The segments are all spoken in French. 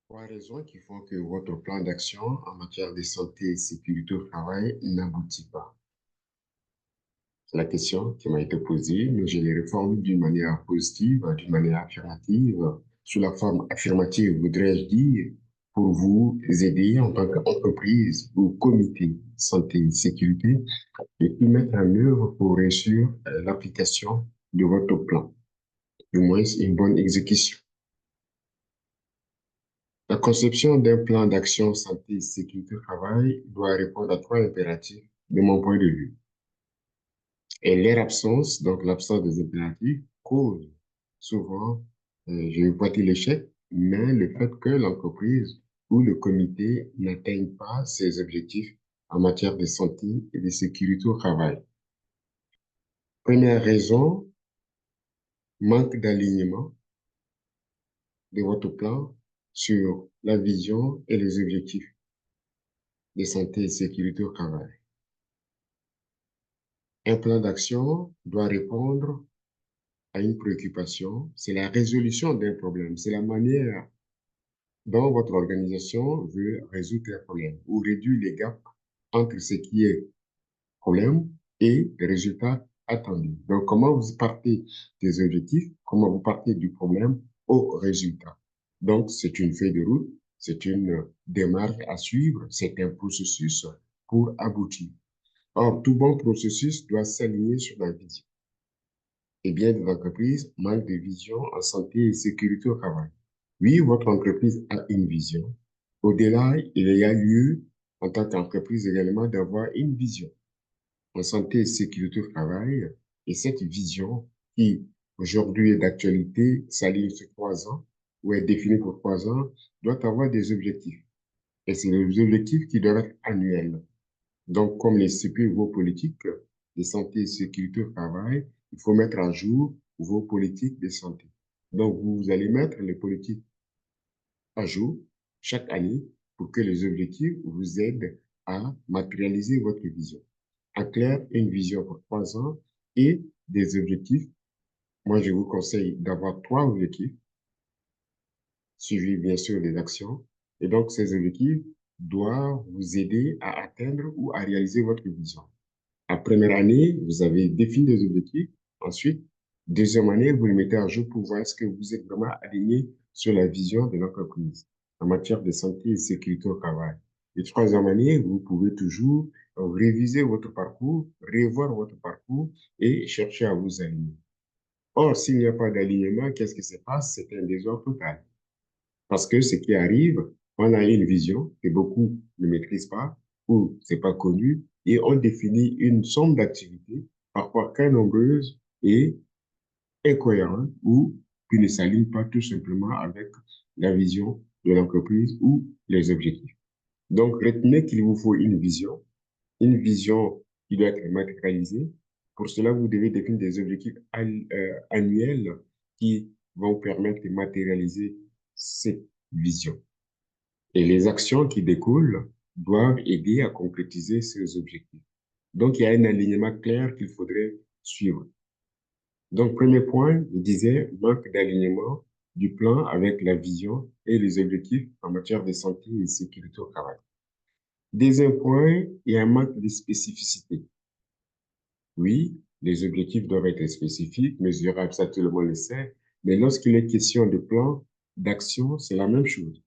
Trois raisons qui font que votre plan d'action en matière de santé et sécurité au travail n'aboutit pas. C'est la question qui m'a été posée, mais je l'ai reformulée d'une manière positive, d'une manière affirmative. Sous la forme affirmative, voudrais-je dire, pour vous aider en tant qu'entreprise ou comité santé et sécurité et puis mettre en œuvre pour réussir l'application de votre plan, du moins une bonne exécution. La conception d'un plan d'action santé et sécurité au travail doit répondre à trois impératifs de mon point de vue. Et leur absence, donc l'absence des impératifs, cause souvent, je ne veux pas dire l'échec, mais le fait que l'entreprise ou le comité n'atteigne pas ses objectifs en matière de santé et de sécurité au travail. Première raison, manque d'alignement de votre plan sur la vision et les objectifs de santé et sécurité au travail. Un plan d'action doit répondre à une préoccupation, c'est la résolution d'un problème, c'est la manière dont votre organisation veut résoudre un problème ou réduire les gaps entre ce qui est problème et les résultats attendus. Donc, comment vous partez des objectifs, comment vous partez du problème au résultat. Donc, c'est une feuille de route, c'est une démarche à suivre, c'est un processus pour aboutir. Or, tout bon processus doit s'aligner sur la vision. Et bien des entreprises manquent de vision en santé et sécurité au travail. Oui, votre entreprise a une vision. Au-delà, il y a lieu, en tant qu'entreprise également, d'avoir une vision en santé et sécurité au travail. Et cette vision, qui aujourd'hui est d'actualité, s'aligne sur 3 ans, ou est définie pour 3 ans, doit avoir des objectifs. Et c'est les objectifs qui doivent être annuels. Donc, comme les stipule vos politiques de santé et sécurité au travail, il faut mettre à jour vos politiques de santé. Donc, vous allez mettre les politiques à jour chaque année pour que les objectifs vous aident à matérialiser votre vision. En clair, une vision pour 3 ans et des objectifs. Moi, je vous conseille d'avoir 3 objectifs, suivis bien sûr des actions. Et donc, ces objectifs doivent vous aider à atteindre ou à réaliser votre vision. La première année, vous avez défini des objectifs. Ensuite, deuxième année, vous les mettez à jour pour voir est-ce que vous êtes vraiment aligné sur la vision de l'entreprise en matière de santé et sécurité au travail. Et troisième année, vous pouvez toujours réviser votre parcours, revoir votre parcours et chercher à vous aligner. Or, s'il n'y a pas d'alignement, qu'est-ce qui se passe? C'est un désordre total. Parce que ce qui arrive, on a une vision que beaucoup ne maîtrisent pas ou c'est pas connu et on définit une somme d'activités, parfois très nombreuses et incohérentes ou qui ne s'alignent pas tout simplement avec la vision de l'entreprise ou les objectifs. Donc, retenez qu'il vous faut une vision qui doit être matérialisée. Pour cela, vous devez définir des objectifs annuels qui vont permettre de matérialiser cette vision. Et les actions qui découlent doivent aider à concrétiser ces objectifs. Donc, il y a un alignement clair qu'il faudrait suivre. Donc, premier point, je disais, manque d'alignement du plan avec la vision et les objectifs en matière de santé et de sécurité au travail. Deuxième point, il y a un manque de spécificité. Oui, les objectifs doivent être spécifiques, mesurables, ça tout le monde le sait, mais lorsqu'il est question de plan d'action, c'est la même chose.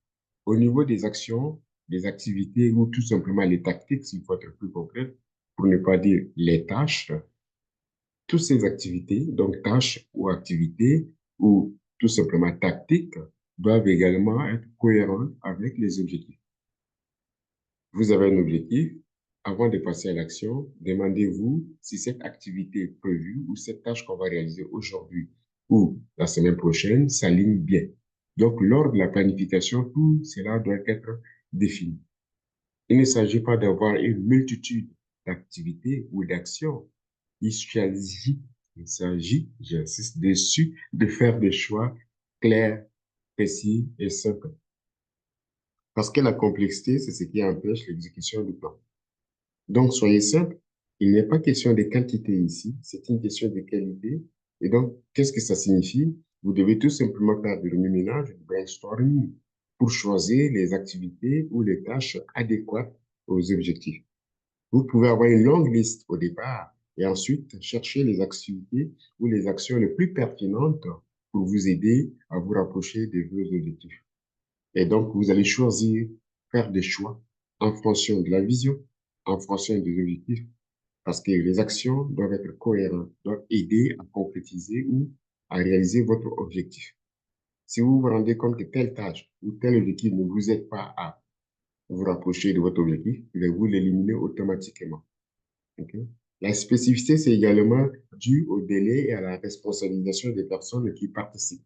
Au niveau des actions, des activités ou tout simplement les tactiques, s'il faut être plus concret, pour ne pas dire les tâches, toutes ces activités, donc tâches ou activités ou tout simplement tactiques, doivent également être cohérentes avec les objectifs. Vous avez un objectif. Avant de passer à l'action, demandez-vous si cette activité prévue ou cette tâche qu'on va réaliser aujourd'hui ou la semaine prochaine s'aligne bien. Donc, lors de la planification, tout cela doit être défini. Il ne s'agit pas d'avoir une multitude d'activités ou d'actions. Il s'agit, j'insiste dessus, de faire des choix clairs, précis et simples. Parce que la complexité, c'est ce qui empêche l'exécution du plan. Donc, soyez simple. Il n'est pas question de quantité ici, c'est une question de qualité. Et donc, qu'est-ce que ça signifie? Vous devez tout simplement faire du remue-ménage, du brainstorming, pour choisir les activités ou les tâches adéquates aux objectifs. Vous pouvez avoir une longue liste au départ et ensuite chercher les activités ou les actions les plus pertinentes pour vous aider à vous rapprocher de vos objectifs. Et donc, vous allez choisir, faire des choix en fonction de la vision, en fonction des objectifs, parce que les actions doivent être cohérentes, doivent aider à concrétiser ou à réaliser votre objectif. Si vous vous rendez compte que telle tâche ou tel objectif ne vous aide pas à vous rapprocher de votre objectif, vous l'éliminez automatiquement. Okay? La spécificité, c'est également dû au délai et à la responsabilisation des personnes qui participent.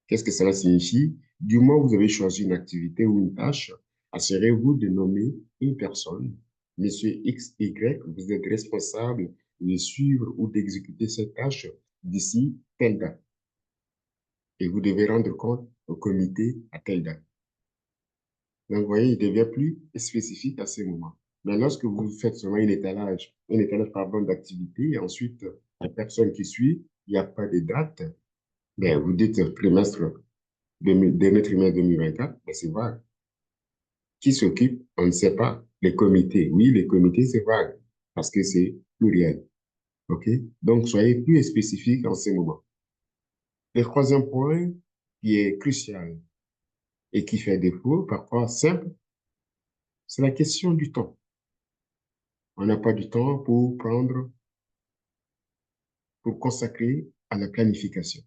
Qu'est-ce que cela signifie? Du moment où vous avez choisi une activité ou une tâche, assurez-vous de nommer une personne, Monsieur X, Y, vous êtes responsable de suivre ou d'exécuter cette tâche d'ici telle date. Et vous devez rendre compte au comité à telle date. Donc, vous voyez, il devient plus spécifique à ce moment. Mais lorsque vous faites seulement un étalage pardon, d'activité, et ensuite, la personne qui suit, il n'y a pas de date, ben, vous dites dernier trimestre 2024, ben, c'est vague. Qui s'occupe? On ne sait pas. Les comités. Oui, les comités, c'est vague parce que c'est pluriel. OK? Donc, soyez plus spécifique en ce moment. Le troisième point qui est crucial et qui fait défaut, parfois simple, c'est la question du temps. On n'a pas du temps pour consacrer à la planification.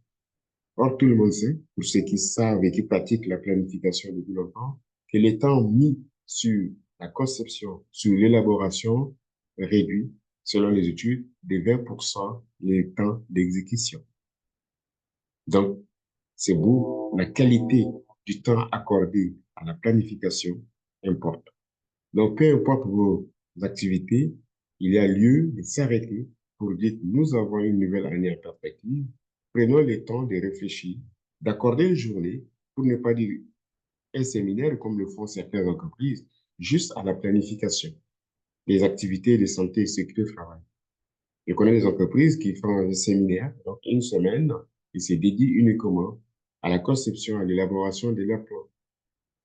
Or, tout le monde sait, pour ceux qui savent et qui pratiquent la planification depuis longtemps, que le temps mis sur la conception, sur l'élaboration réduit, selon les études, de 20% le temps d'exécution. Donc, c'est vous, la qualité du temps accordé à la planification importe. Donc, peu importe vos activités, il y a lieu de s'arrêter pour dire que nous avons une nouvelle année en perspective. Prenons le temps de réfléchir, d'accorder une journée, pour ne pas dire un séminaire comme le font certaines entreprises, juste à la planification des activités de santé et sécurité au travail. Je connais des entreprises qui font un séminaire, donc une semaine, et se dédient uniquement à la conception et à l'élaboration de leur plan.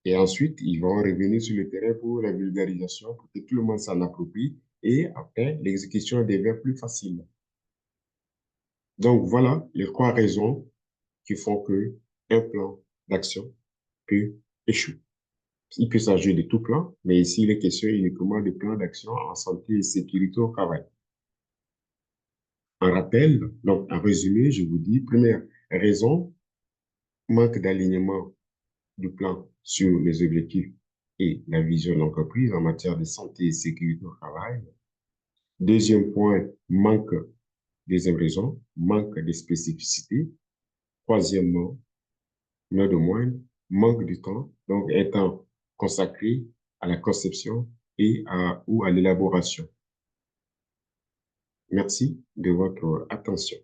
Et ensuite, ils vont revenir sur le terrain pour la vulgarisation, pour que tout le monde s'en approprie. Et après, l'exécution devient plus facile. Donc, voilà les trois raisons qui font que un plan d'action peut échouer. Il peut s'agir de tout plan, mais ici, il est question uniquement de plan d'action en santé et sécurité au travail. En rappel, donc, en résumé, je vous dis, première raison, manque d'alignement du plan sur les objectifs et la vision de l'entreprise en matière de santé et sécurité au travail. Deuxième point, deuxième raison, manque de spécificité. Troisièmement, non de moindre, manque de temps, donc un temps consacré à la conception ou à l'élaboration. Merci de votre attention.